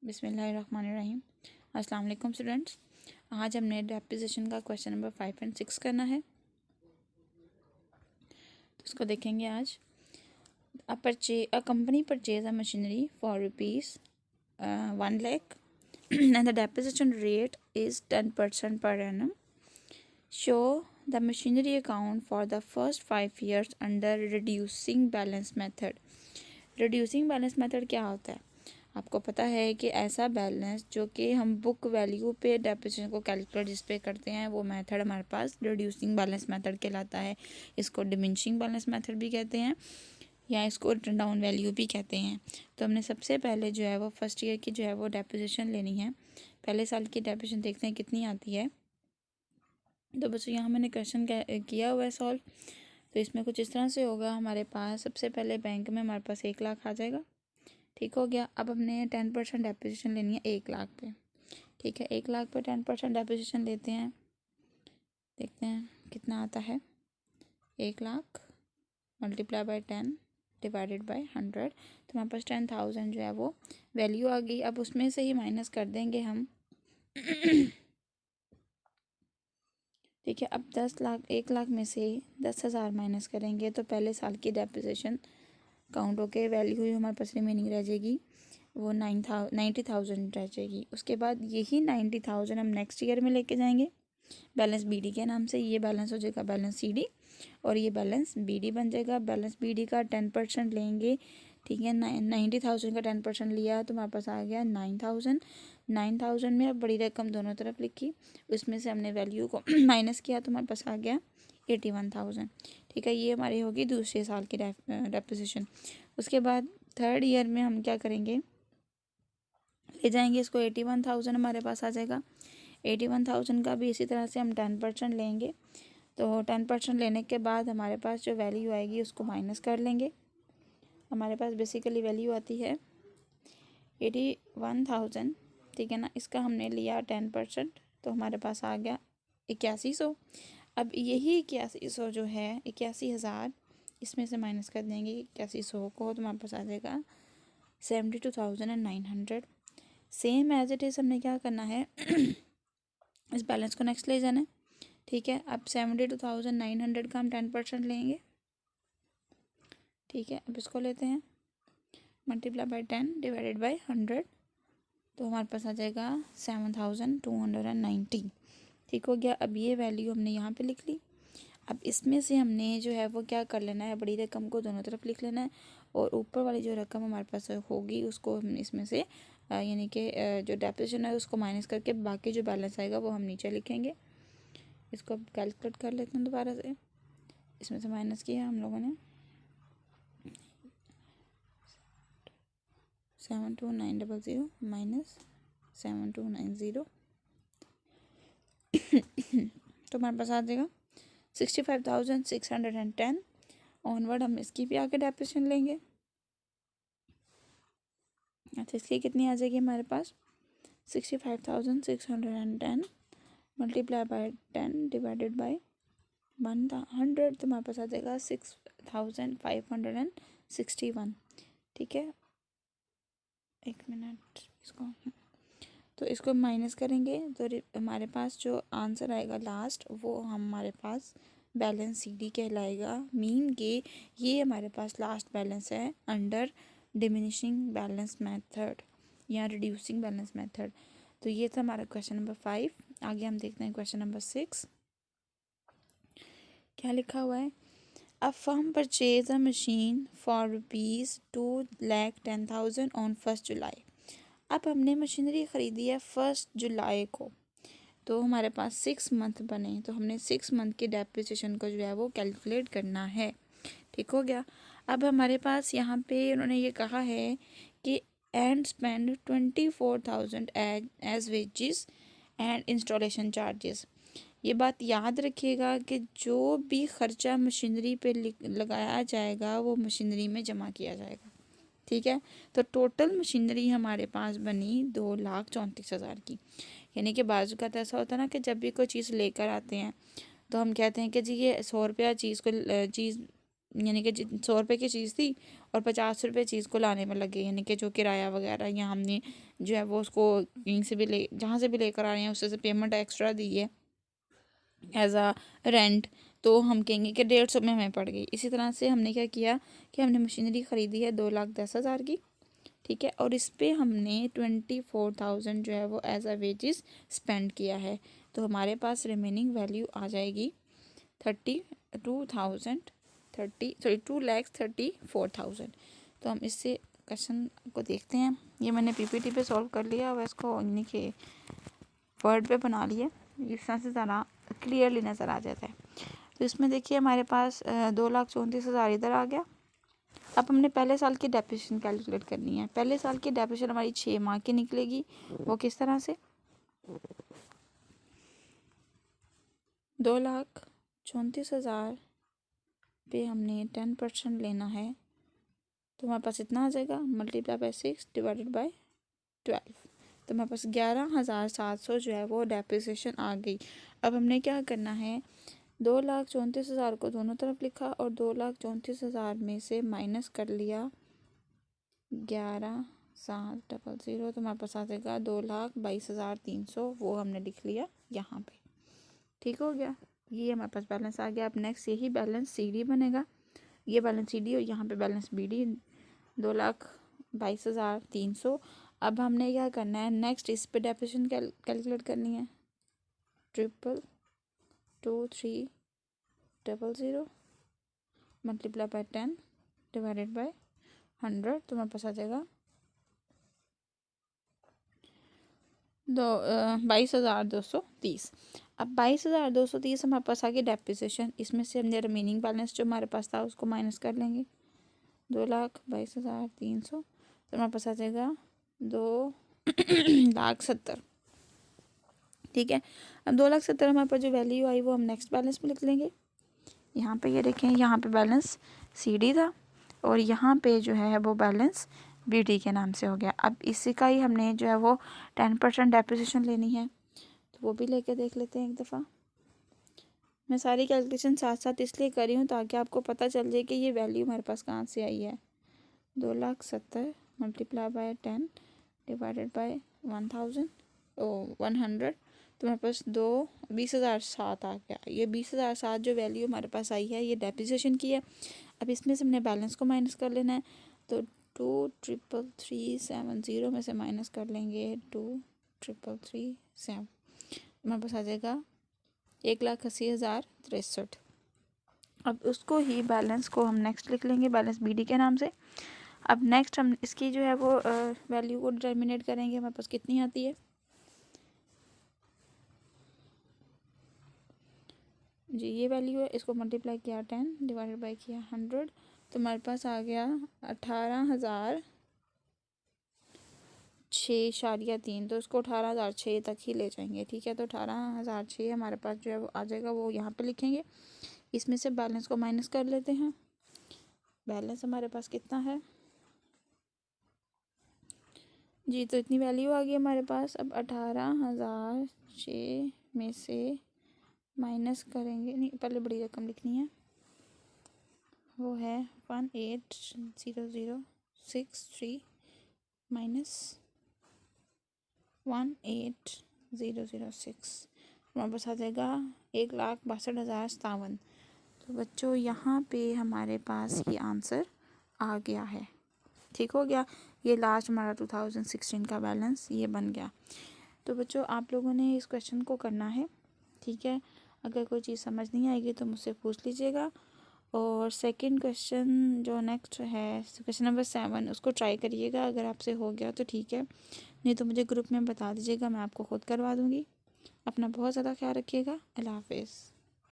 बिस्मिल्लाहिर्रहमानिर्रहीम। अस्सलाम वालेकुम स्टूडेंट्स। आज हमने डेप्रिसिएशन का क्वेश्चन नंबर 5 एंड 6 करना है, तो इसको देखेंगे आज। A company purchase a machinery for ₹1 lakh and the depreciation rate is 10% per annum. Show the machinery account for the first 5 years under reducing balance method. reducing balance method क्या होता है? आपको पता है कि ऐसा बैलेंस जो कि हम बुक वैल्यू पे डेप्रिसिएशन को कैलकुलेट जिस पे करते हैं, वो मेथड हमारे पास रिड्यूसिंग बैलेंस मेथड कहलाता है। इसको डिमिनिशिंग बैलेंस मेथड भी कहते हैं या इसको रिटर्न डाउन वैल्यू भी कहते हैं। तो हमने सबसे पहले जो है वो फर्स्ट ईयर की जो है वो डेप्रिसिएशन लेनी है। पहले साल की डेप्रिसिएशन देखते हैं कितनी आती है। तो बच्चों यहाँ मैंने क्वेश्चन किया हुआ है सॉल्व। तो इसमें कुछ इस तरह से होगा। हमारे पास सबसे पहले बैंक में हमारे पास 1 लाख आ जाएगा। ठीक हो गया। अब हमने 10% डेप्रिसिएशन लेनी है 1 लाख पे। ठीक है, 1 लाख पे 10% डेप्रिसिएशन लेते हैं, देखते हैं कितना आता है। 1 lakh multiply by 10 divided by 100, तो हमारे पास 10,000 जो है वो वैल्यू आ गई। अब उसमें से ही माइनस कर देंगे हम। ठीक है, अब 1 लाख में से 10,000 माइनस करेंगे तो पहले साल की डेप्रिसिएशन काउंट होके वैल्यू ही हमारे पास रिमेनिंग रह जाएगी, वो 90,000 रह जाएगी। उसके बाद यही 90,000 हम नेक्स्ट ईयर में लेके जाएंगे बैलेंस बीडी के नाम से। ये बैलेंस हो जाएगा बैलेंस सीडी और ये बैलेंस बीडी बन जाएगा। बैलेंस बीडी का 10% लेंगे। ठीक है, 90,000 का 10% लिया तो हमारे पास आ गया 9,000। 9,000 में अब बड़ी रकम दोनों तरफ लिखी, उसमें से हमने वैल्यू को माइनस किया तो हमारे पास आ गया 81,000। ठीक है, ये हमारी होगी दूसरे साल की डेप्रिसिएशन। उसके बाद थर्ड ईयर में हम क्या करेंगे, ले जाएंगे इसको। 81,000 हमारे पास आ जाएगा। 81,000 का भी इसी तरह से हम 10% लेंगे। तो 10% लेने के बाद हमारे पास जो वैल्यू आएगी उसको माइनस कर लेंगे। हमारे पास बेसिकली वैल्यू आती है 81,000। ठीक है ना, इसका हमने लिया 10%, तो हमारे पास आ गया 8100। अब यही 8100 जो है 81,000, इसमें से माइनस कर देंगे 8100 को, तो हमारे पास आ जाएगा 72,900। सेम एज इट इज़ हमने क्या करना है, इस बैलेंस को नेक्स्ट ले जाना है। ठीक है, अब 72,900 का हम 10% लेंगे। ठीक है, अब इसको लेते हैं मल्टीप्लाई बाय 10 डिवाइडेड बाय 100, तो हमारे पास आ जाएगा 7,290। ठीक हो गया। अब ये वैल्यू हमने यहाँ पे लिख ली। अब इसमें से हमने जो है वो क्या कर लेना है, बड़ी रकम को दोनों तरफ लिख लेना है और ऊपर वाली जो रकम हमारे पास होगी उसको हम इसमें से यानी कि जो डेप्रिसिएशन है उसको माइनस करके बाकी जो बैलेंस आएगा वो हम नीचे लिखेंगे। इसको अब कैलकुलेट कर लेते हैं दोबारा से। इसमें से माइनस किया हम लोगों ने 72,900 माइनस 7290, तो हमारे पास आ जाएगा 65,610। ऑनवर्ड हम इसकी भी आगे डेप्रिसिएशन लेंगे। अच्छा, इसकी कितनी आ जाएगी हमारे पास 65,610 मल्टीप्लाई बाय 10 डिवाइडेड बाय 100, तो हमारे पास आ जाएगा 6,561। ठीक है, एक मिनट इसको, तो इसको माइनस करेंगे तो हमारे पास जो आंसर आएगा लास्ट वो हमारे पास बैलेंस सीडी कहलाएगा। मीन के ये हमारे पास लास्ट बैलेंस है अंडर डिमिनिशिंग बैलेंस मेथड या रिड्यूसिंग बैलेंस मेथड। तो ये था हमारा क्वेश्चन नंबर 5। आगे हम देखते हैं क्वेश्चन नंबर 6। क्या लिखा हुआ है, a firm purchase a machine for ₹2,10,000 on 1 जुलाई। अब हमने मशीनरी ख़रीदी है 1 जुलाई को, तो हमारे पास 6 मंथ बने, तो हमने 6 मंथ के डेप्रिसिएशन को जो है वो कैलकुलेट करना है। ठीक हो गया। अब हमारे पास यहाँ पे उन्होंने ये कहा है कि and spend 24,000 as wages and installation charges. ये बात याद रखिएगा कि जो भी ख़र्चा मशीनरी पे लगाया जाएगा वो मशीनरी में जमा किया जाएगा। ठीक है, तो टोटल मशीनरी हमारे पास बनी 2,34,000 की। यानी कि बाजू का तो ऐसा होता है ना कि जब भी कोई चीज़ लेकर आते हैं तो हम कहते हैं कि जी ये 100 रुपया चीज़ यानी कि 100 रुपये की चीज़ थी और 50 रुपये चीज़ को लाने में लगे, यानी कि जो किराया वगैरह या हमने जो है वो उसको कहीं से भी ले जहाँ से भी लेकर आ रहे हैं उससे पेमेंट एक्स्ट्रा दी है एज अ रेंट, तो हम कहेंगे कि 150 में हमें पड़ गई। इसी तरह से हमने क्या किया कि हमने मशीनरी ख़रीदी है 2,10,000 की, ठीक है, और इस पर हमने 24,000 जो है वो एज अ वेजेस स्पेंड किया है, तो हमारे पास रिमेनिंग वैल्यू आ जाएगी 2,34,000। तो हम इससे क्वेश्चन को देखते हैं। ये मैंने पीपीटी पे सॉल्व कर लिया और इसको यानी कि वर्ड पे बना लिया, इस तरह से ज़रा क्लियरली नज़र आ जाता है। तो इसमें देखिए हमारे पास 2,34,000 इधर आ गया। अब हमने पहले साल की डेप्रिसिएशन कैलकुलेट करनी है। पहले साल की डेप्रिसिएशन हमारी 6 माह की निकलेगी। वो किस तरह से, 2,34,000 पे हमने 10% लेना है, तो हमारे पास इतना आ जाएगा, मल्टीप्लाई बाय 6 डिवाइडेड बाय 12, तो हमारे पास 11,700 जो है वो डेप्रिसिएशन आ गई। अब हमने क्या करना है, 2,34,000 को दोनों तरफ लिखा और 2,34,000 में से माइनस कर लिया 11,700, तो हमारे पास आ जाएगा 2,22,300, वो हमने लिख लिया यहाँ पे। ठीक हो गया, ये हमारे पास बैलेंस आ गया। अब नेक्स्ट यही बैलेंस सीडी बनेगा, ये बैलेंस सीडी और यहाँ पे बैलेंस बीडी, 2,22,300। अब हमने क्या करना है, नेक्स्ट इस पे डेप्रिसिएशन कैलकुलेट करनी है, 2,23,000 मल्टीप्लाई बाय 10 डिवाइडेड बाय 100, तो हमारे पास आ जाएगा 22,230। अब 22,230 हमारे पास आ गया डेप्रिसिएशन, इसमें से हमने रिमेनिंग बैलेंस जो हमारे पास था उसको माइनस कर लेंगे, 2,22,300, तो हमारे पास आ जाएगा 2,70,000। ठीक है, अब 2,70,000 हमारे पास जो वैल्यू आई वो हम नेक्स्ट बैलेंस में लिख लेंगे। यहाँ पे ये देखें, यहाँ पे बैलेंस सीडी था और यहाँ पे जो है वो बैलेंस बीडी के नाम से हो गया। अब इसी का ही हमने जो है वो 10% डेप्रिसिएशन लेनी है, तो वो भी लेके देख लेते हैं एक दफ़ा। मैं सारी कैलकुलेशन साथ साथ इसलिए कर रही हूँ ताकि आपको पता चल जाए कि ये वैल्यू हमारे पास कहाँ से आई है। 2,70,000 मल्टीप्लाई बाय 10 डिवाइडेड बाय 1,000 100, तो हमारे पास 20,007 आ गया। ये 20,007 जो वैल्यू हमारे पास आई है ये डेप्रिसिएशन की है। अब इसमें से हमने बैलेंस को माइनस कर लेना है, तो 2,33,370 में से माइनस कर लेंगे 2,33,370, हमारे पास आ जाएगा 1,80,063। अब उसको ही बैलेंस को हम नेक्स्ट लिख लेंगे, बैलेंस बीडी के नाम से। अब नेक्स्ट हम इसकी जो है वो वैल्यू को डिटर्मिनेट करेंगे, हमारे पास कितनी आती है जी, ये वैल्यू है, इसको मल्टीप्लाई किया 10 डिवाइडेड बाई किया 100, तो हमारे पास आ गया 18,006.3, तो इसको 18,006 तक ही ले जाएंगे। ठीक है, तो 18,006 हमारे पास जो है वो आ जाएगा, वो यहाँ पे लिखेंगे। इसमें से बैलेंस को माइनस कर लेते हैं, बैलेंस हमारे पास कितना है जी, तो इतनी वैल्यू आ गई हमारे पास। अब 18,006 में से माइनस करेंगे, नहीं पहले बड़ी रकम लिखनी है, वो है 18,063 माइनस 18,006, हमारे पास आ जाएगा 1,62,057। तो बच्चों यहाँ पे हमारे पास ये आंसर आ गया है। ठीक हो गया, ये लास्ट हमारा 2016 का बैलेंस ये बन गया। तो बच्चों आप लोगों ने इस क्वेश्चन को करना है, ठीक है। अगर कोई चीज़ समझ नहीं आएगी तो मुझसे पूछ लीजिएगा। और सेकंड क्वेश्चन जो नेक्स्ट है, क्वेश्चन नंबर 7, उसको ट्राई करिएगा। अगर आपसे हो गया तो ठीक है, नहीं तो मुझे ग्रुप में बता दीजिएगा, मैं आपको खुद करवा दूँगी। अपना बहुत ज़्यादा ख्याल रखिएगा। अल्लाह हाफिज़।